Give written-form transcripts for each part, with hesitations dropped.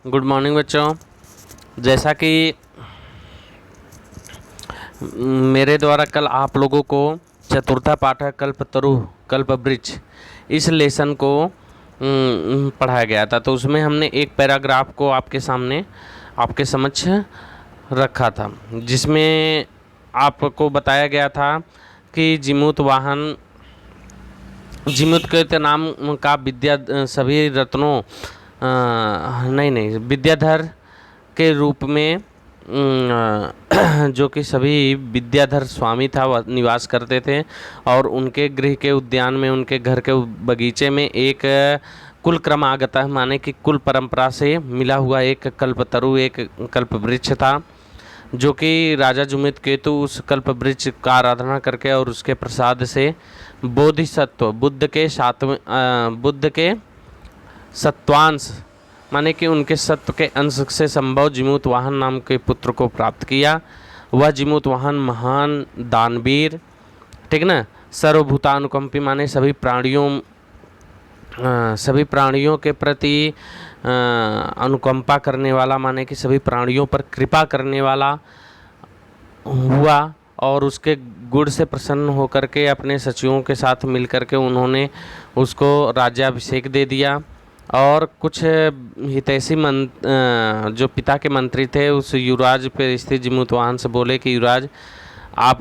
Good morning बच्चों। जैसा कि मेरे द्वारा कल आप लोगों को चतुर्था पाठ कल्पतरु कल्पवृक्ष इस लेसन को पढ़ाया गया था, तो उसमें हमने एक पैराग्राफ को आपके सामने आपके समक्ष रखा था, जिसमें आपको बताया गया था कि जिमुत के नाम का सभी रत्नों नहीं विद्याधर के रूप में जो कि सभी विद्याधर स्वामी था वह निवास करते थे, और उनके गृह के उद्यान में, उनके घर के बगीचे में एक कुल क्रमागत माने कि कुल परंपरा से मिला हुआ एक कल्पतरु, एक कल्पवृक्ष था, जो कि राजा जुमित केतु उस कल्पवृक्ष का आराधना करके और उसके प्रसाद से बोधिसत्व बुद्ध के सत्वांश माने कि उनके सत्व के अंश से संभव जिमूतवाहन नाम के पुत्र को प्राप्त किया। वह जिमूतवाहन महान दानवीर, ठीक ना, सर्वभूतानुकंपी माने सभी प्राणियों के प्रति अनुकंपा करने वाला, माने कि सभी प्राणियों पर कृपा करने वाला हुआ, और उसके गुण से प्रसन्न होकर के अपने सचिवों के साथ मिलकर के उन्होंने उसको राज्याभिषेक दे दिया। और कुछ हितैषी जो पिता के मंत्री थे उस युवराज पे स्थित जिमूतवाहन से बोले कि युवराज, आप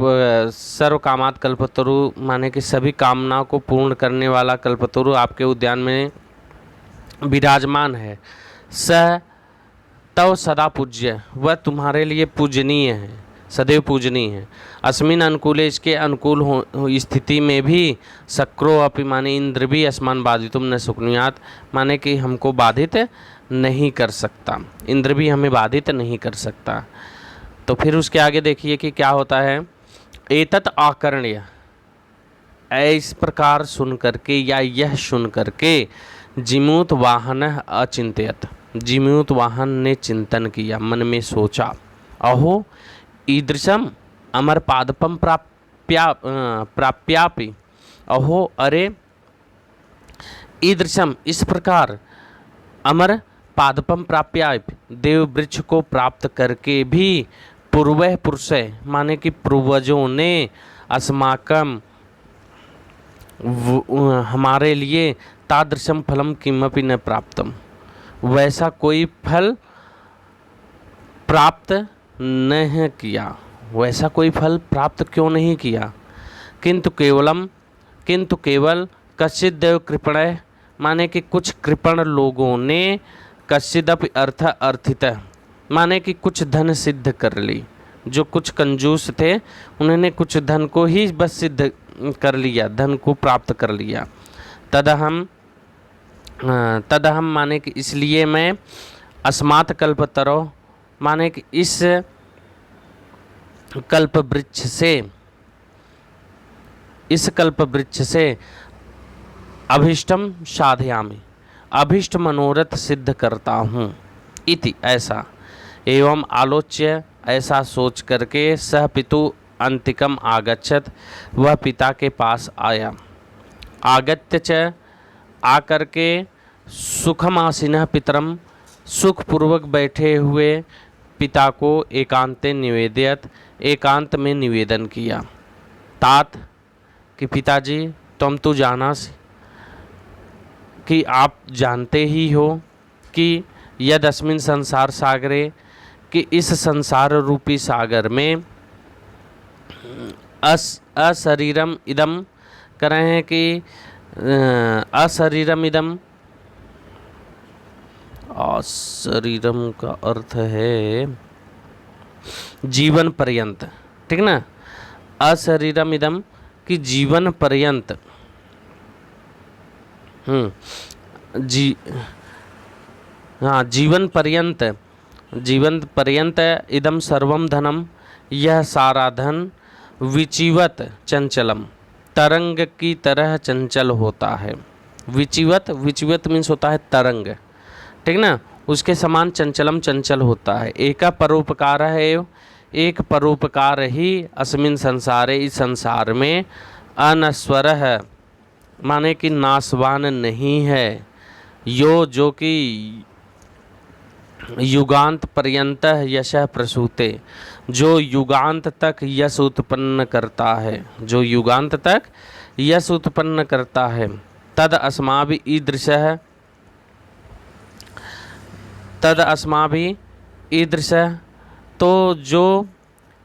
सर्व कामात कल्पतरु माने कि सभी कामनाओं को पूर्ण करने वाला कल्पतरु आपके उद्यान में विराजमान है। स तव सदा पूज्य, वह तुम्हारे लिए पूजनीय है, सदैव पूजनीय है। अस्मिन अनुकूले, इसके अनुकूल स्थिति में भी शक्रो अपि माने इंद्र भी अस्मान बाधितुम न शक्नुयात्, माने कि हमको बाधित नहीं कर सकता, इंद्र भी हमें बाधित नहीं कर सकता। तो फिर उसके आगे देखिए कि क्या होता है। एतत् आकर्ण्य, इस प्रकार सुन करके या यह सुन करके जिमूत वाहन अचिंत्यत, जिमूत वाहन ने चिंतन किया, मन में सोचा, अहो ईदृशम अमर पादपम प्राप्यापि, अहो अरे ईदृशम इस प्रकार अमर पादपम प्राप्यापि देव वृक्ष को प्राप्त करके भी पूर्व पुरुष माने कि पूर्वजों ने अस्माकम हमारे लिए तादृशम फलम किमपि न प्राप्तम, वैसा कोई फल प्राप्त नहीं किया, वैसा कोई फल प्राप्त क्यों नहीं किया। किंतु केवल कश्चित देव कृपण माने कि कुछ कृपण लोगों ने कश्चिदपि अर्थित माने कि कुछ धन सिद्ध कर ली, जो कुछ कंजूस थे उन्होंने कुछ धन को ही बस सिद्ध कर लिया, धन को प्राप्त कर लिया। तदहम माने कि इसलिए मैं अस्मात् कल्पतरो माने कि इस कल्पवृक्ष से अभीष्टम साधयामि, अभीष्ट मनोरथ सिद्ध करता हूँ। इति ऐसा, एवं आलोच्य ऐसा सोच करके सह पितु अंतिकम आगच्छत, वह पिता के पास आया। आगत्य च आकर के सुखमासीनः पितरम, सुखपूर्वक बैठे हुए पिता को एकांते निवेदयत, एकांत में निवेदन किया। तात कि पिताजी तुम तो जाना कि आप जानते ही हो कि यद अस्मिन संसार सागरे, कि इस संसार रूपी सागर में अशरीरम इदम कह रहे हैं कि अशरीरम इदम, अशरीरम का अर्थ है जीवन पर्यंत, ठीक ना, अशरीरम इदम कि जीवन पर्यंत, जीवन पर्यंत इदम सर्वम धनम, यह सारा धन विचिवत चंचलम, तरंग की तरह चंचल होता है। विचिवत मीन्स होता है तरंग, ठीक ना, उसके समान चंचलम चंचल होता है। एका परोपकार है, एक परोपकार ही अस्मिन संसारे, इस संसार में अनस्वर है माने कि नाशवान नहीं है, जो कि युगांत पर्यंत यशः प्रसूते, जो युगांत तक यश उत्पन्न करता है, जो युगांत तक यश उत्पन्न करता है। तद अस्माभि ईदृशः, तद अस्माभि ईदृशः, तो जो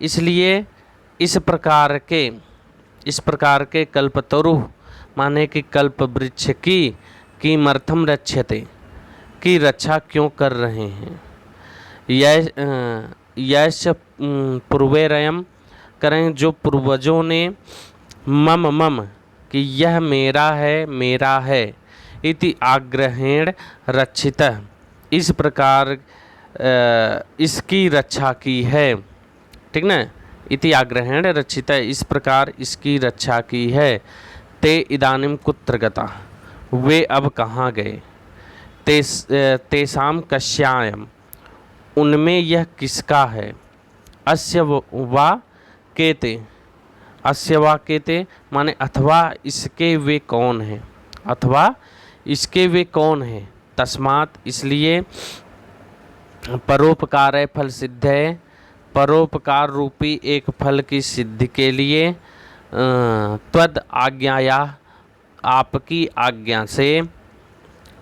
इसलिए इस प्रकार के कल्पतरु माने कि कल्प वृक्ष की किमर्थम रक्षते, की रक्षा क्यों कर रहे हैं। यश पूर्वेरयम करें, जो पूर्वजों ने मम मम कि यह मेरा है इति आग्रहेण रक्षितः, इस प्रकार इसकी रक्षा की है। ठीक ना, इति आग्रहेण रक्षितः, इस प्रकार इसकी रक्षा की है। ते इदानीं कुत्र गता, वे अब कहाँ गए। तेसाम कस्यायम, उनमें यह किसका है। अस्य वा केते, अस्य वा केते माने अथवा इसके वे कौन हैं, अथवा इसके वे कौन हैं। तस्मात् इसलिए परोपकार फल सिद्ध है, परोपकार रूपी एक फल की सिद्धि के लिए त्वद आज्ञाया, आपकी आज्ञा से,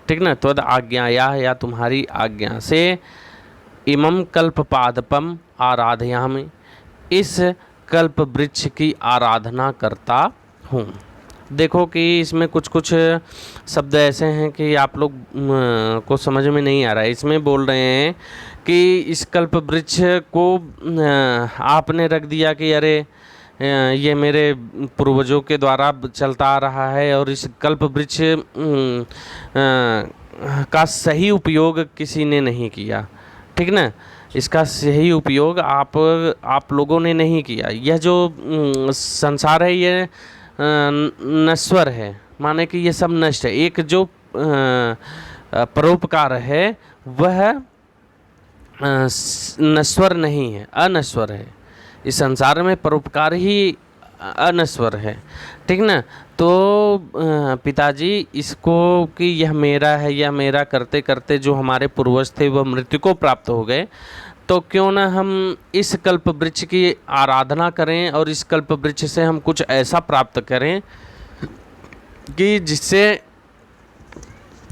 ठीक ना, त्वद आज्ञाया या तुम्हारी आज्ञा से, इमं कल्पपादपम आराधयामि, इस कल्प वृक्ष की आराधना करता हूँ। देखो कि इसमें कुछ कुछ शब्द ऐसे हैं कि आप लोग को समझ में नहीं आ रहा है। इसमें बोल रहे हैं कि इस कल्प वृक्ष को आपने रख दिया कि अरे ये मेरे पूर्वजों के द्वारा चलता आ रहा है, और इस कल्प वृक्ष का सही उपयोग किसी ने नहीं किया। ठीक ना, इसका सही उपयोग आप लोगों ने नहीं किया। यह जो संसार है ये नश्वर है, माने कि ये सब नष्ट है। एक जो परोपकार है वह नश्वर नहीं है, अनश्वर है। इस संसार में परोपकार ही अनश्वर है। ठीक ना, तो पिताजी इसको कि यह मेरा है, यह मेरा करते करते जो हमारे पूर्वज थे वह मृत्यु को प्राप्त हो गए, तो क्यों ना हम इस कल्प वृक्ष की आराधना करें और इस कल्प वृक्ष से हम कुछ ऐसा प्राप्त करें कि जिससे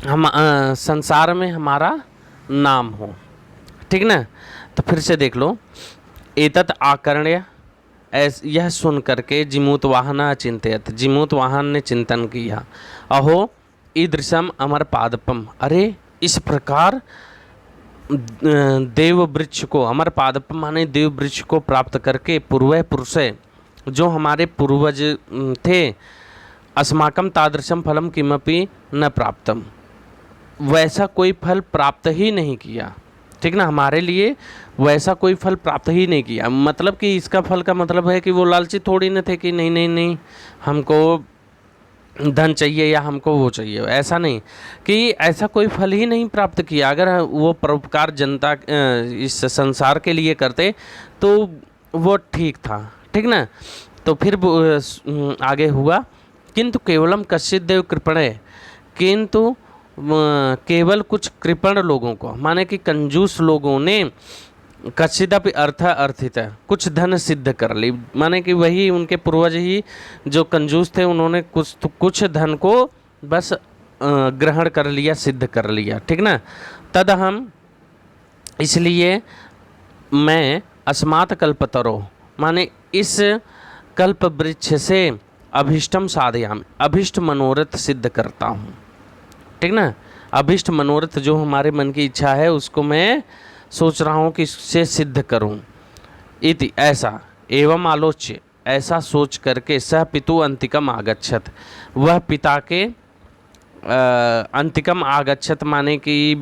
हम संसार में हमारा नाम हो। ठीक ना, तो फिर से देख लो, एतत् आकर्ण्य, यह सुन करके जिमूत वाहन चिंतित, जिमूत वाहन ने चिंतन किया। अहो ईदृशम अमर पादपम, अरे इस प्रकार देव वृक्ष को, अमर पादपम माने देव वृक्ष को प्राप्त करके पूर्व पुरुष जो हमारे पूर्वज थे, अस्माकं तादृशम फलम किमपि न प्राप्तम, वैसा कोई फल प्राप्त ही नहीं किया। ठीक ना, हमारे लिए वैसा कोई फल प्राप्त ही नहीं किया। मतलब कि इसका फल का मतलब है कि वो लालची थोड़ी न थे कि नहीं नहीं नहीं हमको धन चाहिए या हमको वो चाहिए, ऐसा नहीं कि ऐसा कोई फल ही नहीं प्राप्त किया। अगर वो परोपकार जनता इस संसार के लिए करते तो वो ठीक था। ठीक ना, तो फिर आगे हुआ, किंतु केवलम कश्चित देव कृपणे, किंतु केवल कुछ कृपण लोगों को, माने कि कंजूस लोगों ने कश्चिदपि अर्थित है, कुछ धन सिद्ध कर ली, माने कि वही उनके पूर्वज ही जो कंजूस थे उन्होंने कुछ धन को बस ग्रहण कर लिया, सिद्ध कर लिया। ठीक ना, तद हम, इसलिए मैं अस्मात् कल्पतरो माने इस कल्प वृक्ष से अभीष्टम साधयामि, अभीष्ट मनोरथ सिद्ध करता हूँ। ठीक ना, अभीष्ट मनोरथ जो हमारे मन की इच्छा है उसको मैं सोच रहा हूँ कि इससे सिद्ध करूँ। इति ऐसा, एवं आलोच्य, ऐसा सोच करके सह पितु अंतिकम आगच्छत, वह पिता के अंतिकम आगच्छत माने कि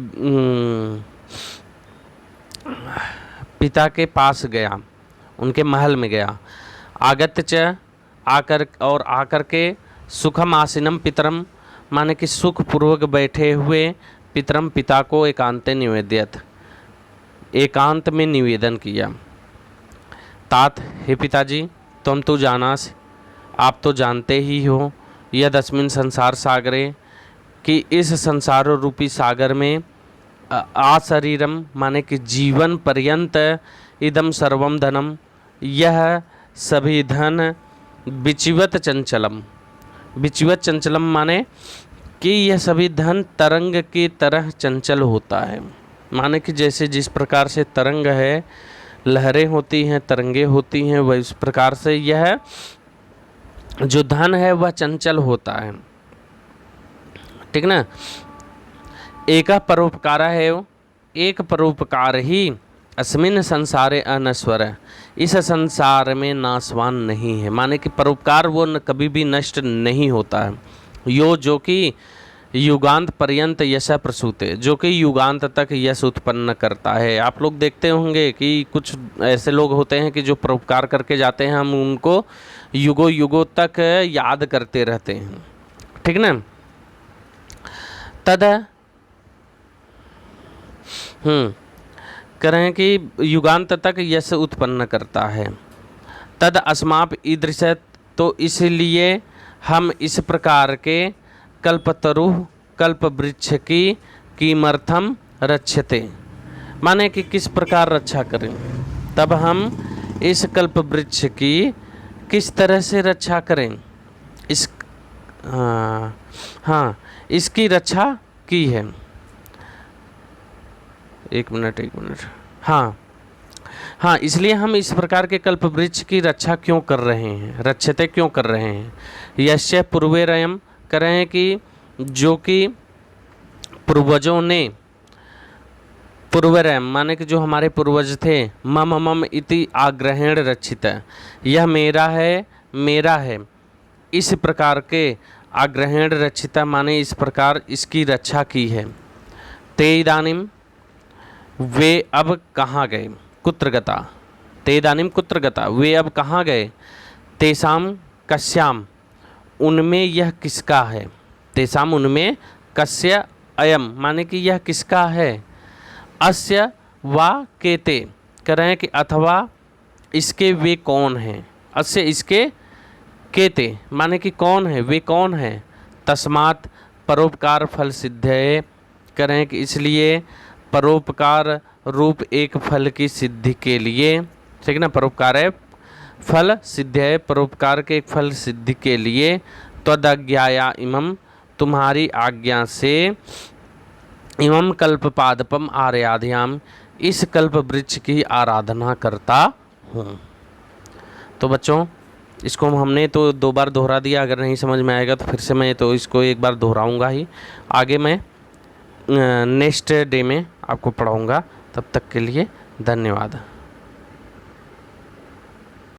पिता के पास गया, उनके महल में गया। आगत्य च, आकर के सुखम आसीनम पितरम माने कि सुख पूर्वक बैठे हुए पितरम पिता को एकांते निवेद्यत, एकांत में निवेदन किया। तात, हे पिताजी, तुम तो जानास, आप तो जानते ही हो, यदस्मिन् संसार सागरे कि इस संसार रूपी सागर में आशरीरम माने कि जीवन पर्यंत, इदम सर्वम धनम यह सभी धन, विचिवत चंचलम, विचिवत चंचलम माने कि यह सभी धन तरंग की तरह चंचल होता है। माने कि जैसे जिस प्रकार से तरंग है, लहरें होती हैं, तरंगे होती हैं, वह इस प्रकार से यह जो धन है वह चंचल होता है। ठीक ना। एका परोपकार है, एक परोपकार ही अस्मिन संसारे अनश्वर है, इस संसार में नाशवान नहीं है। माने कि परोपकार वो कभी भी नष्ट नहीं होता है। यो जो कि युगांत पर्यंत यश प्रसूते, जो कि युगांत तक यश उत्पन्न करता है। आप लोग देखते होंगे कि कुछ ऐसे लोग होते हैं कि जो परोपकार करके जाते हैं, हम उनको युगों युगों तक याद करते रहते हैं। ठीक ना। तद करें कि युगांत तक यश उत्पन्न करता है। तद अस्माप ईदृश, तो इसलिए हम इस प्रकार के कल्पतरु कल्प वृक्ष की किमर्थम रक्षते, माने कि किस प्रकार रक्षा करें। तब हम इस कल्प वृक्ष की किस तरह से रक्षा करें, इस हाँ इसकी रक्षा की है। एक मिनट हाँ, इसलिए हम इस प्रकार के कल्प वृक्ष की रक्षा क्यों कर रहे हैं, रक्षते क्यों कर रहे हैं। यश्य पूर्वेरयम, कह रहे हैं कि जो कि पूर्वजों ने, पूर्वरयम माने कि जो हमारे पूर्वज थे, मम मम इति आग्रहेण रक्षित, यह मेरा है, मेरा है, इस प्रकार के आग्रहेण रक्षिता माने इस प्रकार इसकी रक्षा की है। ते इदानीम, वे अब कहाँ गए, कुत्र गता, ते इदानीम कुत्र गता, वे अब कहाँ गए। तेसाम कस्याम, उनमें यह किसका है। तेसाम उनमें, कस्य अयम माने कि यह किसका है। अस्य वा केते, कह रहे हैं कि अथवा इसके वे कौन हैं। अस्य इसके, केते माने कि कौन है, वे कौन है। तस्मात् परोपकार फल सिद्ध है, कह रहे हैं कि इसलिए परोपकार रूप एक फल की सिद्धि के लिए, ठीक ना, परोपकार है फल सिद्ध है, परोपकार के एक फल सिद्धि के लिए त्वदज्ञाया इमम, तुम्हारी आज्ञा से, इमम कल्पपादपम आर्याध्याम, इस कल्प वृक्ष की आराधना करता हूँ। तो बच्चों इसको हमने तो 2 बार दोहरा दिया, अगर नहीं समझ में आएगा तो फिर से मैं तो इसको एक बार दोहराऊंगा ही। आगे मैं नेक्स्ट डे में आपको पढ़ाऊंगा। तब तक के लिए धन्यवाद।